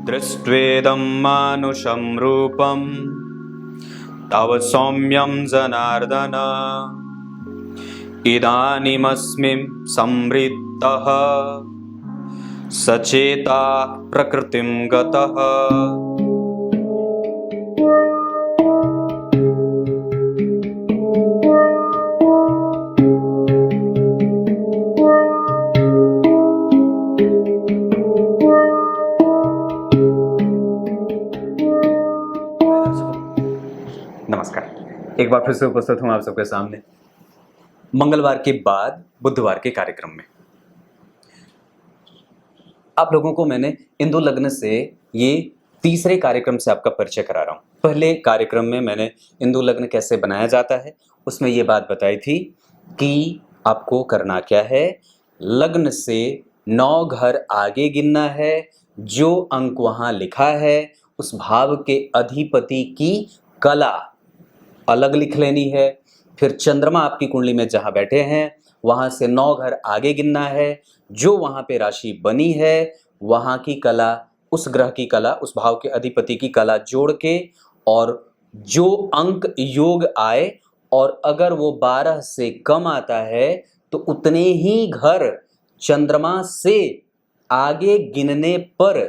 दृष्ट्वेदं मानुषं रूपं तव सौम्यं जनार्दन इदानीमस्मि संवृत्तः सचेता प्रकृतिं गतः। नमस्कार, एक बार फिर से उपस्थित हूं आप सबके सामने मंगलवार के बाद बुधवार के कार्यक्रम में। आप लोगों को मैंने इंदु लग्न से ये तीसरे कार्यक्रम से आपका परिचय करा रहा हूं। पहले कार्यक्रम में मैंने इंदु लग्न कैसे बनाया जाता है उसमें ये बात बताई थी कि आपको करना क्या है, लग्न से 9 घर आगे गिनना है, जो अंक वहां लिखा है उस भाव के अधिपति की कला अलग लिख लेनी है। फिर चंद्रमा आपकी कुंडली में जहां बैठे हैं वहां से 9 घर आगे गिनना है, जो वहां पे राशि बनी है वहां की कला, उस ग्रह की कला, उस भाव के अधिपति की कला जोड़ के, और जो अंक योग आए और अगर वो 12 से कम आता है तो उतने ही घर चंद्रमा से आगे गिनने पर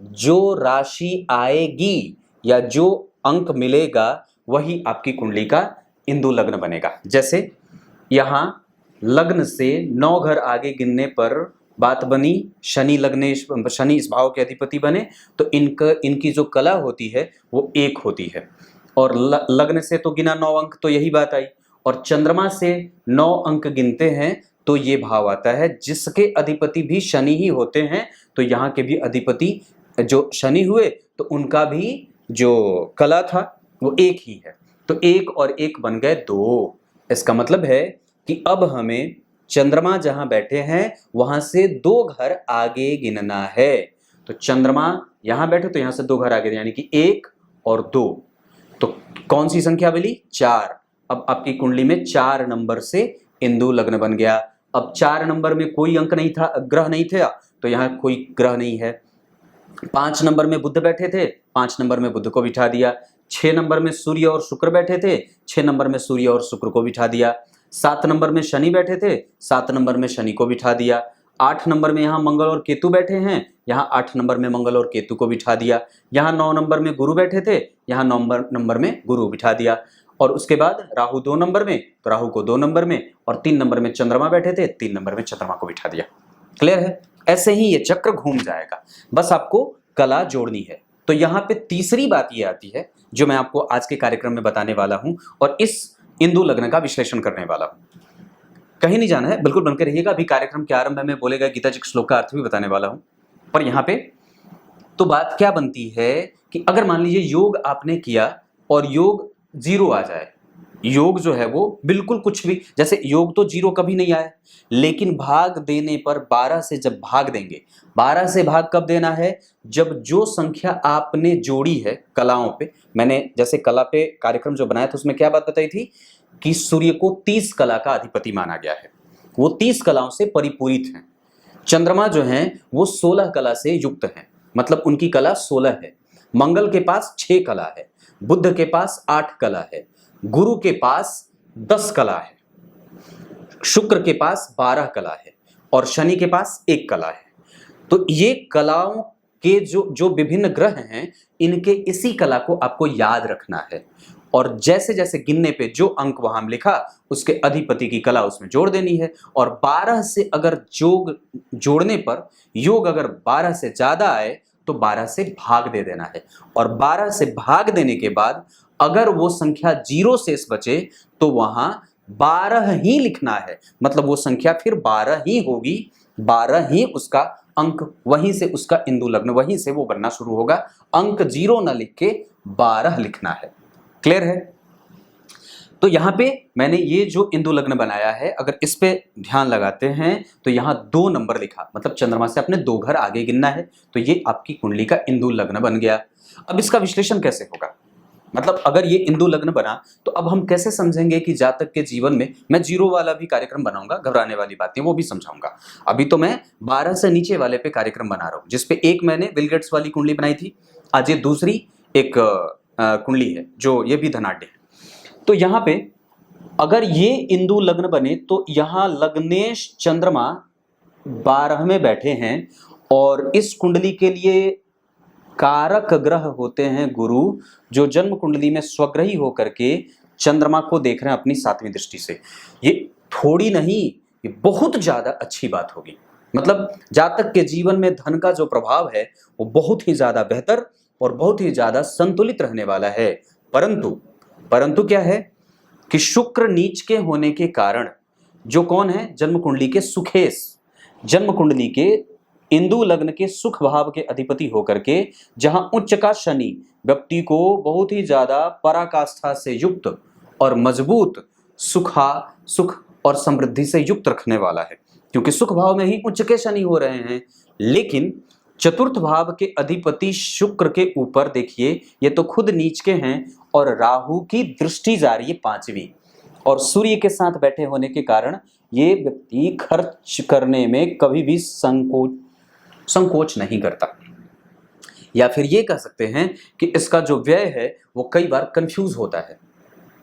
जो राशि आएगी या जो अंक मिलेगा वही आपकी कुंडली का इंदु लग्न बनेगा। जैसे यहाँ लग्न से 9 घर आगे गिनने पर बात बनी, शनि इस भाव के अधिपति बने तो इनकी जो कला होती है वो 1 होती है। और लग्न से तो गिना 9 अंक, तो यही बात आई। और चंद्रमा से 9 अंक गिनते हैं तो ये भाव आता है जिसके अधिपति भी शनि ही होते हैं, तो यहाँ के भी अधिपति जो शनि हुए तो उनका भी जो कला था वो 1 ही है। तो 1 और 1 बन गए 2। इसका मतलब है कि अब हमें चंद्रमा जहां बैठे हैं वहां से 2 घर आगे गिनना है। तो चंद्रमा यहां बैठे तो यहां से 2 घर आगे, यानी कि 1 और 2, तो कौन सी संख्या मिली? 4। अब आपकी कुंडली में 4 नंबर से इंदु लग्न बन गया। अब 4 नंबर में कोई अंक नहीं था, ग्रह नहीं थे, तो यहाँ कोई ग्रह नहीं है। 5 नंबर में बुध बैठे थे, 5 नंबर में बुध को बिठा दिया। 6 नंबर में सूर्य और शुक्र बैठे थे, 6 नंबर में सूर्य और शुक्र को बिठा दिया। 7 नंबर में शनि बैठे थे, 7 नंबर में शनि को बिठा दिया। 8 नंबर में यहाँ मंगल और केतु बैठे हैं, यहाँ 8 नंबर में मंगल और केतु को बिठा दिया। यहाँ 9 नंबर में गुरु बैठे थे, यहाँ 9 नंबर में गुरु बिठा दिया। और उसके बाद राहु 2 नंबर में, तो राहु को 2 नंबर में, और 3 नंबर में चंद्रमा बैठे थे, 3 नंबर में चंद्रमा को बिठा दिया। क्लियर है? ऐसे ही ये चक्र घूम जाएगा, बस आपको कला जोड़नी है। तो यहाँ पे तीसरी बात ये आती है जो मैं आपको आज के कार्यक्रम में बताने वाला हूं और इस इंदु लग्न का विश्लेषण करने वाला हूं। कहीं नहीं जाना है, बिल्कुल बनकर रहिएगा। अभी कार्यक्रम के आरंभ में बोले गए गीता जी के श्लोक का अर्थ भी बताने वाला हूं। पर यहाँ पे तो बात क्या बनती है कि अगर मान लीजिए योग आपने किया और योग 0 आ जाए, योग जो है वो बिल्कुल कुछ भी, जैसे योग तो 0 कभी नहीं आया, लेकिन भाग देने पर 12 से जब भाग देंगे, 12 से भाग कब देना है? जब जो संख्या आपने जोड़ी है कलाओं पे, मैंने जैसे कला पे कार्यक्रम जो बनाया था उसमें क्या बात बताई थी कि सूर्य को 30 कला का अधिपति माना गया है, वो 30 कलाओं से परिपूरित हैं। चंद्रमा जो हैं वो 16 कला से युक्त हैं, मतलब उनकी कला 16 है। मंगल के पास 6 कला है, बुध के पास 8 कला है, गुरु के पास 10 कला है, शुक्र के पास 12 कला है और शनि के पास 1 कला है। तो ये कलाओं के जो विभिन्न ग्रह हैं, इनके इसी कला को आपको याद रखना है और जैसे जैसे गिनने पे जो अंक वहां लिखा उसके अधिपति की कला उसमें जोड़ देनी है। और 12 से अगर योग जोड़ने पर योग अगर 12 से ज्यादा आए तो 12 से भाग दे देना है, और 12 से भाग देने के बाद अगर वो संख्या 0 शेष बचे तो वहां 12 ही लिखना है, मतलब वो संख्या फिर 12 ही होगी, 12 ही उसका अंक, वहीं से उसका इंदु लग्न, वहीं से वो बनना शुरू होगा। अंक 0 ना लिख के 12 लिखना है। क्लियर है? तो यहाँ पे मैंने ये जो इंदु लग्न बनाया है, अगर इस पे ध्यान लगाते हैं तो यहाँ 2 नंबर लिखा, मतलब चंद्रमा से अपने 2 घर आगे गिनना है, तो ये आपकी कुंडली का इंदु लग्न बन गया। अब इसका विश्लेषण कैसे होगा? मतलब अगर ये इंदु लग्न बना तो अब हम कैसे समझेंगे कि जातक के जीवन में, मैं जीरो वाला भी कार्यक्रम बनाऊंगा, घबराने वाली बातें वो भी समझाऊंगा। अभी तो मैं 12 से नीचे वाले पे कार्यक्रम बना रहा हूं, जिसपे एक मैंने बिल गेट्स वाली कुंडली बनाई थी, आज ये दूसरी एक कुंडली है जो ये भी धनाढ्य है। तो यहाँ पे अगर ये इंदु लग्न बने तो यहाँ लग्नेश चंद्रमा 12 में बैठे हैं और इस कुंडली के लिए कारक ग्रह होते हैं गुरु, जो जन्म कुंडली में स्वग्रही होकर के चंद्रमा को देख रहे हैं अपनी 7वीं दृष्टि से। ये थोड़ी नहीं, ये बहुत ज्यादा अच्छी बात होगी। मतलब जातक के जीवन में धन का जो प्रभाव है वो बहुत ही ज्यादा बेहतर और बहुत ही ज्यादा संतुलित रहने वाला है। परंतु क्या है कि शुक्र नीच के होने के कारण, जो कौन है, जन्म कुंडली के सुखेश, जन्म कुंडली के इंदु लग्न के सुख भाव के अधिपति होकर के, जहां उच्च का शनि व्यक्ति को बहुत ही ज्यादा पराकाष्ठा से युक्त और मजबूत सुख और समृद्धि से युक्त रखने वाला है, क्योंकि सुख भाव में ही उच्च के शनि हो रहे हैं। लेकिन चतुर्थ भाव के अधिपति शुक्र के ऊपर देखिए, ये तो खुद नीच के हैं और राहु की दृष्टि जा रही है 5वीं, और सूर्य के साथ बैठे होने के कारण ये व्यक्ति खर्च करने में कभी भी संकोच नहीं करता, या फिर ये कह सकते हैं कि इसका जो व्यय है वो कई बार कंफ्यूज होता है,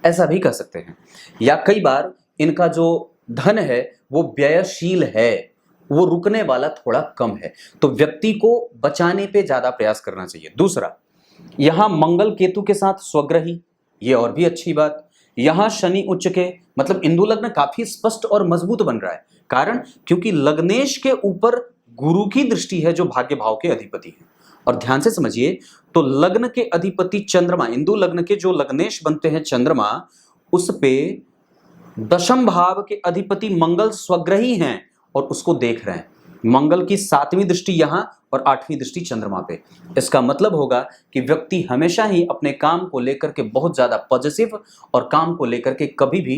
ऐसा भी कह सकते हैं। या कई बार इनका जो धन है वो व्ययशील है, वो रुकने वाला थोड़ा कम है, तो व्यक्ति को बचाने पे ज्यादा प्रयास करना चाहिए। दूसरा, यहां मंगल केतु के साथ स्वग्रही, ये और भी अच्छी बात। यहां शनि उच्च के, मतलब इंदु लग्न काफी स्पष्ट और मजबूत बन रहा है। कारण, क्योंकि लग्नेश के ऊपर गुरु की दृष्टि है जो भाग्य भाव के अधिपति है। और ध्यान से समझिए, तो लग्न के अधिपति चंद्रमा, इंदु लग्न के जो लग्नेश बनते हैं चंद्रमा, उस पे दशम भाव के अधिपति मंगल स्वग्रही हैं और उसको देख रहे हैं। मंगल की 7वीं दृष्टि यहां और 8वीं दृष्टि चंद्रमा पे। इसका मतलब होगा कि व्यक्ति हमेशा ही अपने काम को लेकर के बहुत ज्यादा पॉजिटिव और काम को लेकर के कभी भी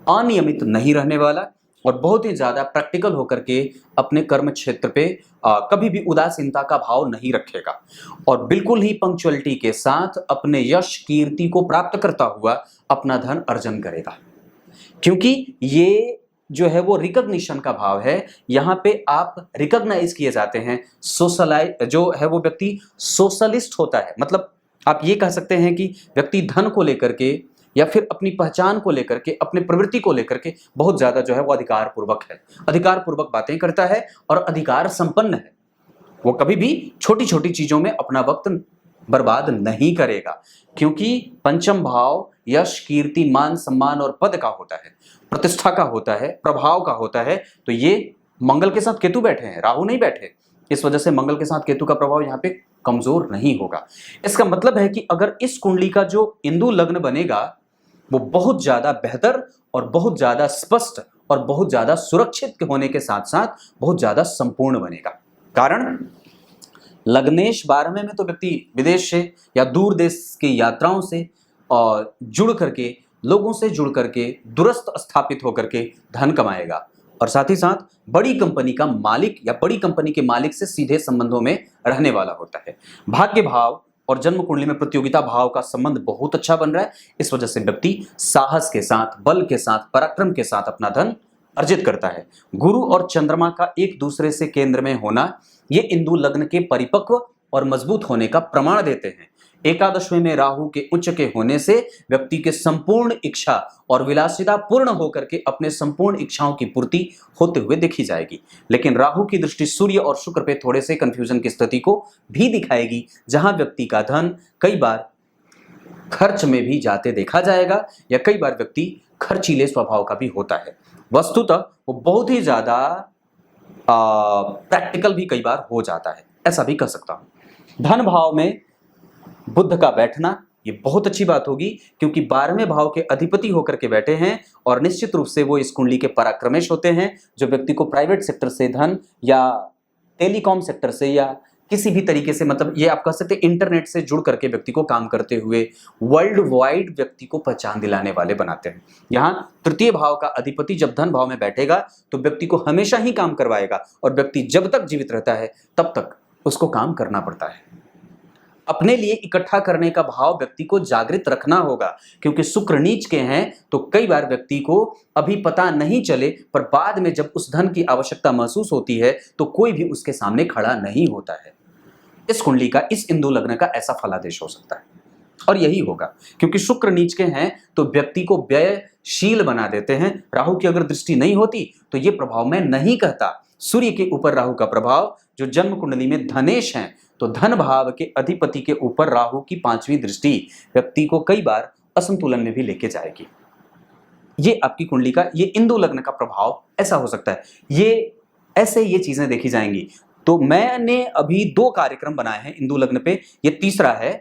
अनियमित नहीं रहने वाला, और बहुत ही ज्यादा प्रैक्टिकल होकर के अपने कर्म क्षेत्र पे कभी भी उदासीनता का भाव नहीं रखेगा, और बिल्कुल ही पंक्चुअलिटी के साथ अपने यश कीर्ति को प्राप्त करता हुआ अपना धन अर्जन करेगा। क्योंकि ये जो है वो रिकॉग्निशन का भाव है, यहाँ पे आप रिकॉग्नाइज किए जाते हैं। सोशलाइज जो है वो व्यक्ति सोशलिस्ट होता है, मतलब आप ये कह सकते हैं कि व्यक्ति धन को लेकर के या फिर अपनी पहचान को लेकर के, अपने प्रवृत्ति को लेकर के बहुत ज्यादा जो है वो अधिकार पूर्वक बातें करता है और अधिकार संपन्न है। वो कभी भी छोटी छोटी चीजों में अपना वक्त बर्बाद नहीं करेगा, क्योंकि पंचम भाव यश कीर्ति मान सम्मान और पद का होता है, प्रतिष्ठा का होता है, प्रभाव का होता है। तो ये मंगल के साथ केतु बैठे हैं, राहु नहीं बैठे, इस वजह से मंगल के साथ केतु का प्रभाव यहाँ पे कमजोर नहीं होगा। इसका मतलब है कि अगर इस कुंडली का जो इंदु लग्न बनेगा वो बहुत ज्यादा बेहतर और बहुत ज्यादा स्पष्ट और बहुत ज्यादा सुरक्षित होने के साथ साथ बहुत ज्यादा संपूर्ण बनेगा। कारण, लग्नेश 12वें में तो व्यक्ति विदेश से या दूर देश की यात्राओं से और जुड़ करके, लोगों से जुड़ करके, दूरस्थ स्थापित होकर के धन कमाएगा, और साथ ही साथ बड़ी कंपनी का मालिक या बड़ी कंपनी के मालिक से सीधे संबंधों में रहने वाला होता है। भाग्य भाव और जन्म कुंडली में प्रतियोगिता भाव का संबंध बहुत अच्छा बन रहा है, इस वजह से व्यक्ति साहस के साथ, बल के साथ, पराक्रम के साथ अपना धन अर्जित करता है। गुरु और चंद्रमा का एक दूसरे से केंद्र में होना ये इंदु लग्न के परिपक्व और मजबूत होने का प्रमाण देते हैं। एकादशवें में राहु के उच्च के होने से व्यक्ति के संपूर्ण इच्छा और विलासिता पूर्ण होकर के अपने संपूर्ण इच्छाओं की पूर्ति होते हुए देखी जाएगी। लेकिन राहु की दृष्टि सूर्य और शुक्र पे थोड़े से कंफ्यूजन की स्थिति को भी दिखाएगी, जहां व्यक्ति का धन कई बार खर्च में भी जाते देखा जाएगा, या कई बार व्यक्ति खर्चीले स्वभाव का भी होता है। वस्तुतः वो बहुत ही ज्यादा प्रैक्टिकल भी कई बार हो जाता है, ऐसा भी कह सकता हूं। धन भाव में बुध का बैठना ये बहुत अच्छी बात होगी, क्योंकि 12वें भाव के अधिपति होकर के बैठे हैं, और निश्चित रूप से वो इस कुंडली के पराक्रमेश होते हैं, जो व्यक्ति को प्राइवेट सेक्टर से धन या टेलीकॉम सेक्टर से या किसी भी तरीके से, मतलब ये आप कह सकते हैं इंटरनेट से जुड़ करके व्यक्ति को काम करते हुए वर्ल्ड वाइड व्यक्ति को पहचान दिलाने वाले बनाते हैं। यहाँ तृतीय भाव का अधिपति जब धन भाव में बैठेगा तो व्यक्ति को हमेशा ही काम करवाएगा, और व्यक्ति जब तक जीवित रहता है तब तक उसको काम करना पड़ता है। अपने लिए इकट्ठा करने का भाव व्यक्ति को जागृत रखना होगा, क्योंकि शुक्र नीच के हैं तो कई बार व्यक्ति को अभी पता नहीं चले, पर बाद में जब उस धन की आवश्यकता महसूस होती है तो कोई भी उसके सामने खड़ा नहीं होता है। इस कुंडली का, इस इंदु लग्न का ऐसा फलादेश हो सकता है और यही होगा, क्योंकि शुक्र नीच के हैं तो व्यक्ति को व्ययशील बना देते हैं। राहु की अगर दृष्टि नहीं होती तो ये प्रभाव मैं नहीं कहता। सूर्य के ऊपर राहु का प्रभाव, जो जन्म कुंडली में धनेश हैं, तो धन भाव के अधिपति के ऊपर राहु की 5वीं दृष्टि व्यक्ति को कई बार असंतुलन में भी लेके जाएगी। ये आपकी कुंडली का, ये इंदु लग्न का प्रभाव ऐसा हो सकता है। ये चीजें देखी जाएंगी। तो मैंने अभी 2 कार्यक्रम बनाए हैं इंदु लग्न पे, ये तीसरा है।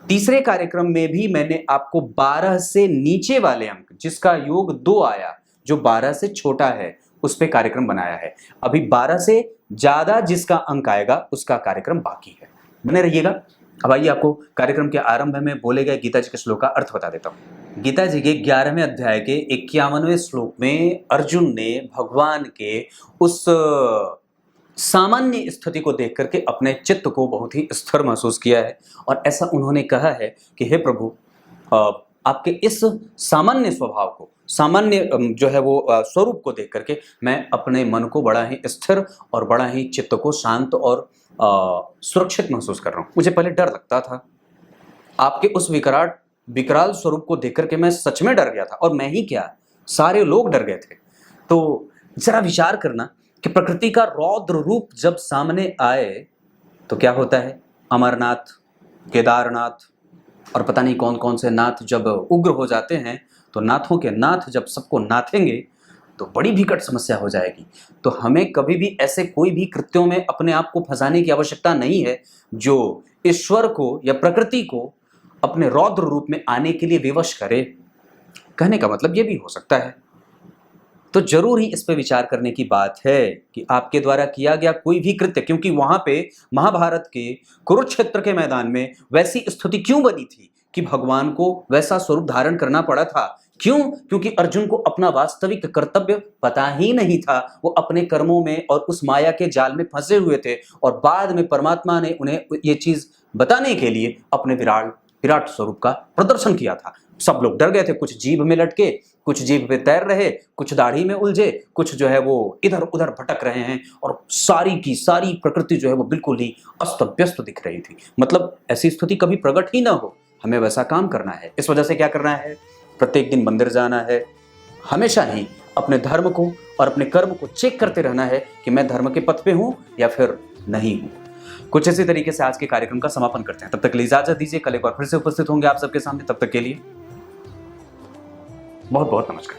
तीसरे कार्यक्रम में भी मैंने आपको 12 से नीचे वाले अंक, जिसका योग 2 आया, जो 12 से छोटा है, उस पे कार्यक्रम बनाया है। अभी 12 से ज्यादा जिसका अंक आएगा उसका कार्यक्रम बाकी है, बने रहिएगा। अब आइए आपको कार्यक्रम के आरंभ में बोले गए गीता जी के श्लोक का अर्थ बता देता हूं। गीता जी के 11वें अध्याय के 51वें श्लोक में अर्जुन ने भगवान के उस सामान्य स्थिति को देख करके अपने चित्त को बहुत ही स्थिर महसूस किया है और ऐसा उन्होंने कहा है कि हे प्रभु, आपके इस सामान्य स्वभाव को, सामान्य जो है वो स्वरूप को देख करके मैं अपने मन को बड़ा ही स्थिर और बड़ा ही चित्त को शांत और सुरक्षित महसूस कर रहा हूँ। मुझे पहले डर लगता था, आपके उस विकराल स्वरूप को देख करके मैं सच में डर गया था, और मैं ही क्या, सारे लोग डर गए थे। तो जरा विचार करना कि प्रकृति का रौद्र रूप जब सामने आए तो क्या होता है। अमरनाथ, केदारनाथ और पता नहीं कौन कौन से नाथ जब उग्र हो जाते हैं, तो नाथों के नाथ जब सबको नाथेंगे तो बड़ी विकट समस्या हो जाएगी। तो हमें कभी भी ऐसे कोई भी कृत्यों में अपने आप को फंसाने की आवश्यकता नहीं है जो ईश्वर को या प्रकृति को अपने रौद्र रूप में आने के लिए विवश करे। कहने का मतलब ये भी हो सकता है। तो जरूर ही इस पे विचार करने की बात है कि आपके द्वारा किया गया कोई भी कृत्य, क्योंकि वहां पे महाभारत के कुरुक्षेत्र के मैदान में वैसी स्थिति क्यों बनी थी कि भगवान को वैसा स्वरूप धारण करना पड़ा था। क्यों? क्योंकि अर्जुन को अपना वास्तविक कर्तव्य पता ही नहीं था। वो अपने कर्मों में और उस माया के जाल में फंसे हुए थे, और बाद में परमात्मा ने उन्हें ये चीज बताने के लिए अपने विराट स्वरूप का प्रदर्शन किया था। सब लोग डर गए थे, कुछ जीभ में लटके, कुछ जीभ पे तैर रहे, कुछ दाढ़ी में उलझे, कुछ जो है वो इधर उधर भटक रहे हैं, और सारी की सारी प्रकृति जो है वो बिल्कुल ही अस्त व्यस्त दिख रही थी। मतलब ऐसी स्थिति कभी प्रकट ही ना हो, हमें वैसा काम करना है। इस वजह से क्या करना है, प्रत्येक दिन मंदिर जाना है, हमेशा ही अपने धर्म को और अपने कर्म को चेक करते रहना है कि मैं धर्म के पथ पे हूँ या फिर नहीं हूँ। कुछ इसी तरीके से आज के कार्यक्रम का समापन करते हैं। तब तक के लिए इजाजत दीजिए, कल एक बार फिर से उपस्थित होंगे आप सबके सामने। तब तक के लिए बहुत बहुत नमस्कार।